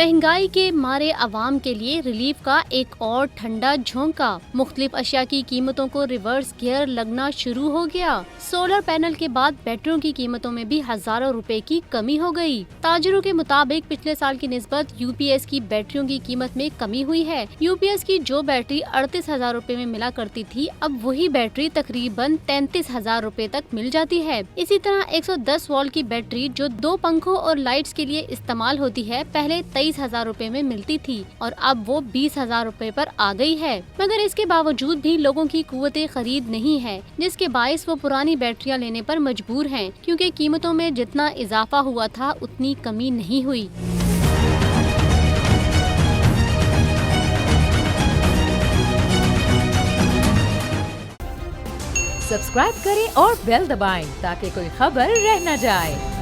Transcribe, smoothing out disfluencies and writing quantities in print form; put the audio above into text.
महंगाई के मारे आवाम के लिए रिलीफ का एक और ठंडा झोंका। मुख्तलिफ अशिया की कीमतों को रिवर्स गियर लगना शुरू हो गया। सोलर पैनल के बाद बैटरियों की कीमतों में भी हजारों रुपए की कमी हो गई। ताजरों के मुताबिक पिछले साल की निस्बत यूपीएस की बैटरियों की कीमत में कमी हुई है। यूपीएस की जो बैटरी 38,000 रुपए में मिला करती थी, अब वही बैटरी तकरीबन 33,000 रुपए तक मिल जाती है। इसी तरह 110 वोल्ट की बैटरी जो 2 पंखों और लाइट्स के लिए इस्तेमाल होती है, पहले 23,000 रुपए में मिलती थी और अब वो 20,000 रुपए पर आ गई है। मगर इसके बावजूद भी लोगों की कुव्वते खरीद नहीं है, जिसके बाइस वो पुरानी बैटरियां लेने पर मजबूर हैं, क्योंकि कीमतों में जितना इजाफा हुआ था उतनी कमी नहीं हुई। सब्सक्राइब करें और बेल दबाएं ताकि कोई खबर रह न जाए।